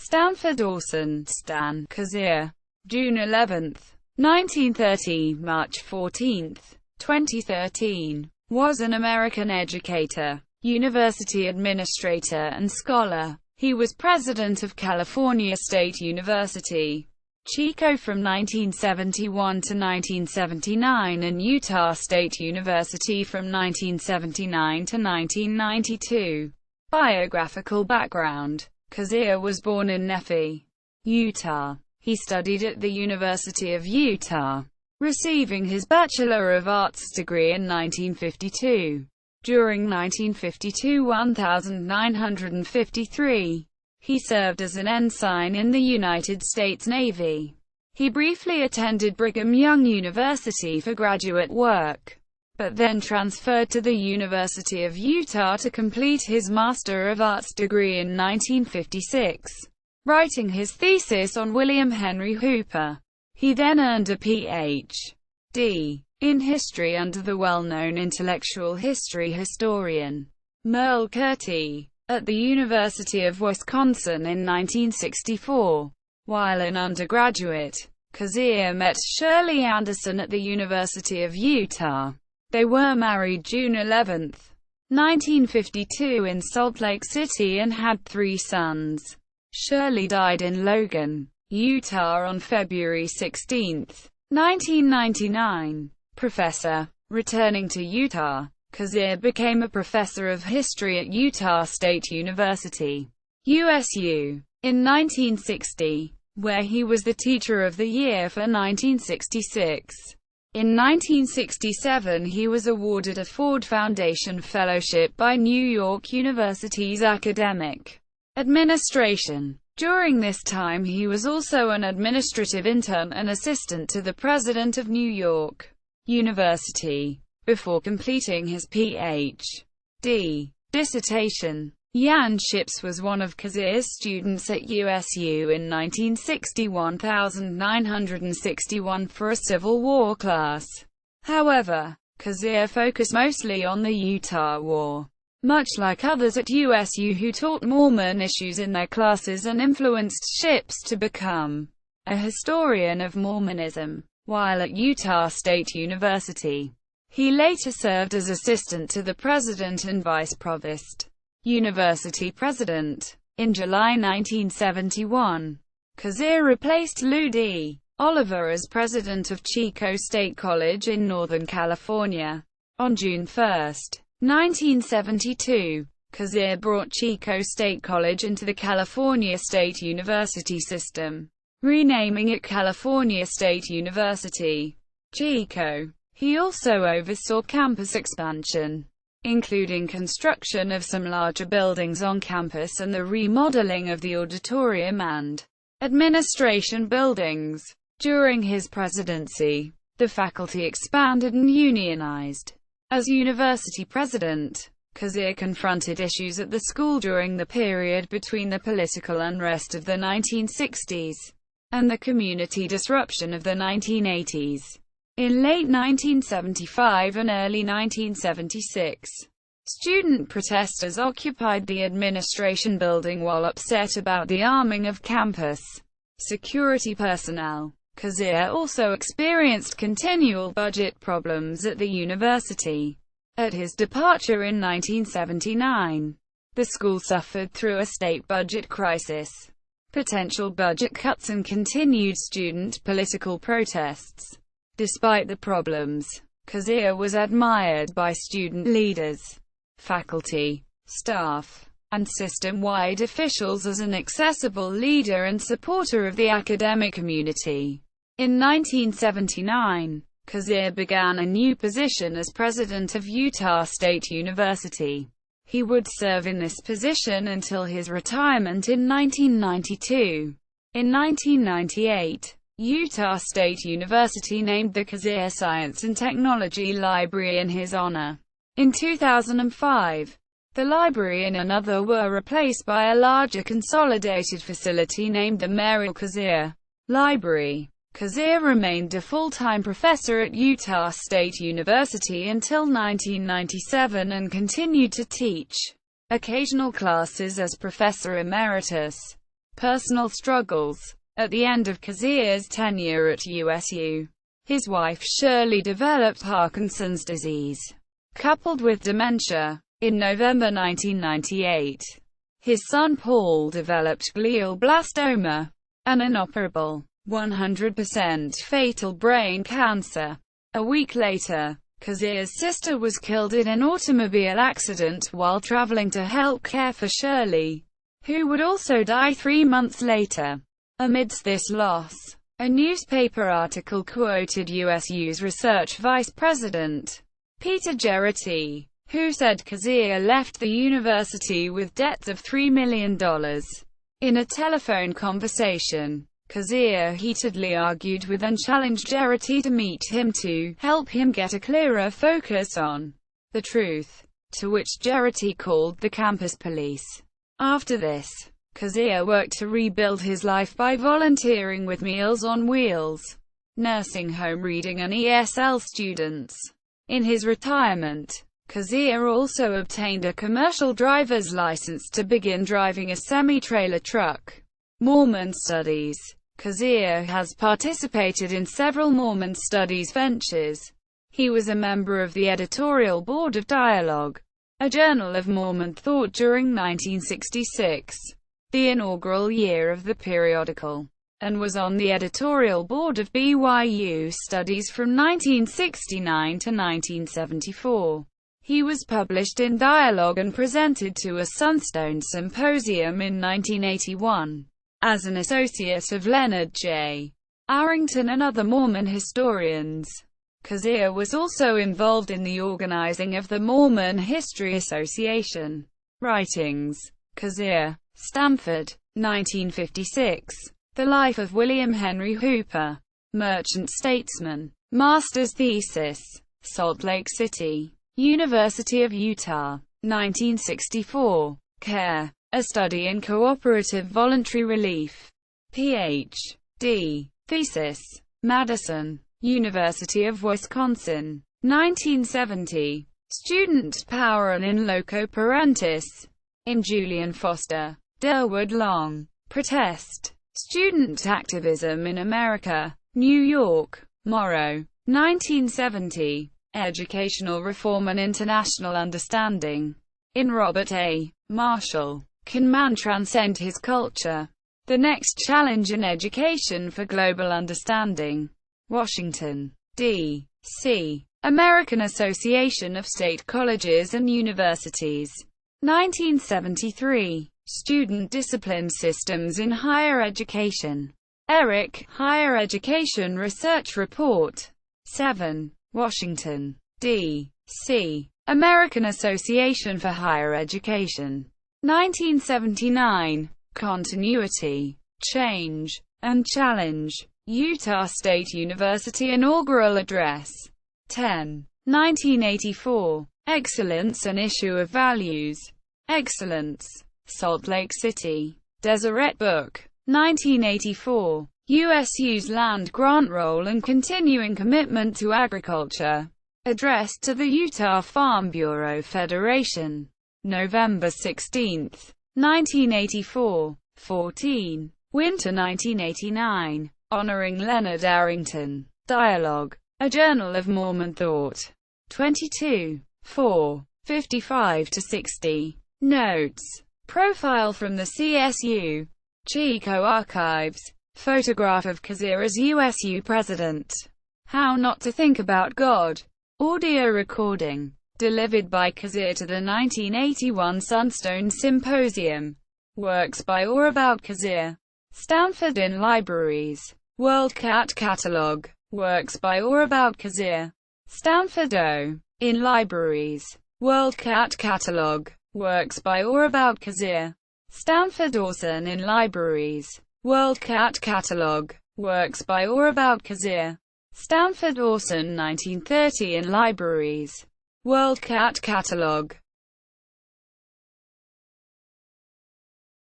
Stanford Orson, Stan Cazier, June 11, 1930 – March 14, 2013, was an American educator, university administrator and scholar. He was president of California State University, Chico from 1971 to 1979 and Utah State University from 1979 to 1992. Biographical background: Cazier was born in Nephi, Utah. He studied at the University of Utah, receiving his Bachelor of Arts degree in 1952. During 1952–1953, he served as an ensign in the United States Navy. He briefly attended Brigham Young University for graduate work, but then transferred to the University of Utah to complete his Master of Arts degree in 1956, writing his thesis on William Henry Hooper. He then earned a Ph.D. in history under the well-known intellectual history historian Merle Curti at the University of Wisconsin in 1964. While an undergraduate, Cazier met Shirley Anderson at the University of Utah. They were married June 11, 1952 in Salt Lake City and had 3 sons. Shirley died in Logan, Utah on February 16, 1999. Professor. Returning to Utah, Cazier became a professor of history at Utah State University, USU, in 1960, where he was the Teacher of the Year for 1966. In 1967 he was awarded a Ford Foundation Fellowship by New York University's Academic Administration. During this time he was also an administrative intern and assistant to the President of New York University, before completing his Ph.D. dissertation. Jan Ships was one of Cazier's students at USU in 1961 for a Civil War class. However, Cazier focused mostly on the Utah War. Much like others at USU who taught Mormon issues in their classes and influenced Ships to become a historian of Mormonism. While at Utah State University, he later served as assistant to the president and vice provost. University president. In July 1971, Cazier replaced Lou D. Oliver as president of Chico State College in Northern California. On June 1, 1972, Cazier brought Chico State College into the California State University system, renaming it California State University, Chico. He also oversaw campus expansion, including construction of some larger buildings on campus and the remodeling of the auditorium and administration buildings. During his presidency, the faculty expanded and unionized. As university president, Cazier confronted issues at the school during the period between the political unrest of the 1960s and the community disruption of the 1980s. In late 1975 and early 1976, student protesters occupied the administration building while upset about the arming of campus security personnel. Cazier also experienced continual budget problems at the university. At his departure in 1979, the school suffered through a state budget crisis, potential budget cuts and continued student political protests. Despite the problems, Cazier was admired by student leaders, faculty, staff, and system-wide officials as an accessible leader and supporter of the academic community. In 1979, Cazier began a new position as president of Utah State University. He would serve in this position until his retirement in 1992. In 1998, Utah State University named the Cazier Science and Technology Library in his honor. In 2005, the library and another were replaced by a larger consolidated facility named the Merrill Cazier Library. Cazier remained a full-time professor at Utah State University until 1997 and continued to teach occasional classes as professor emeritus. Personal struggles. At the end of Cazier's tenure at USU, his wife Shirley developed Parkinson's disease, coupled with dementia. In November 1998, his son Paul developed glioblastoma, an inoperable, 100% fatal brain cancer. A week later, Cazier's sister was killed in an automobile accident while traveling to help care for Shirley, who would also die 3 months later. Amidst this loss, a newspaper article quoted USU's research vice president, Peter Gerety, who said Cazier left the university with debts of $3 million. In a telephone conversation, Cazier heatedly argued with and challenged Gerety to meet him to help him get a clearer focus on the truth, to which Gerety called the campus police. After this, Cazier worked to rebuild his life by volunteering with Meals on Wheels, nursing home reading and ESL students. In his retirement, Cazier also obtained a commercial driver's license to begin driving a semi-trailer truck. Mormon Studies. Cazier has participated in several Mormon Studies ventures. He was a member of the editorial board of Dialogue, a journal of Mormon thought during 1966, the inaugural year of the periodical, and was on the editorial board of BYU Studies from 1969 to 1974. He was published in Dialogue and presented to a Sunstone Symposium in 1981. As an associate of Leonard J. Arrington and other Mormon historians, Cazier was also involved in the organizing of the Mormon History Association. Writings. Cazier, Stanford, 1956. The Life of William Henry Hooper. Merchant Statesman. Master's Thesis. Salt Lake City, University of Utah, 1964. Care. A Study in Cooperative Voluntary Relief. Ph.D. Thesis. Madison, University of Wisconsin, 1970. Student Power and In Loco Parentis. In Julian Foster. Durward Long. Protest. Student Activism in America. New York. Morrow, 1970. Educational Reform and International Understanding. In Robert A. Marshall. Can Man Transcend His Culture? The Next Challenge in Education for Global Understanding. Washington, D.C. American Association of State Colleges and Universities. 1973. Student Discipline Systems in Higher Education. Eric, Higher Education Research Report. 7. Washington, D.C. American Association for Higher Education. 1979. Continuity, Change, and Challenge. Utah State University Inaugural Address. 10. 1984. Excellence, an Issue of Values. Excellence. Salt Lake City. Deseret Book. 1984. USU's Land Grant Role and Continuing Commitment to Agriculture. Addressed to the Utah Farm Bureau Federation. November 16, 1984. 14. Winter 1989. Honoring Leonard Arrington. Dialogue. A Journal of Mormon Thought. 22. 4. 55-60. Notes. Profile from the CSU. Chico Archives. Photograph of Cazier as USU President. How Not to Think About God. Audio recording. Delivered by Cazier to the 1981 Sunstone Symposium. Works by or about Cazier. Stanford in Libraries. WorldCat Catalog. Works by or about Cazier. Stanford O. In Libraries. WorldCat Catalog. Works by or about Cazier. Stanford Orson in Libraries. WorldCat Catalog. Works by or about Cazier. Stanford Orson 1930 in Libraries. WorldCat Catalog.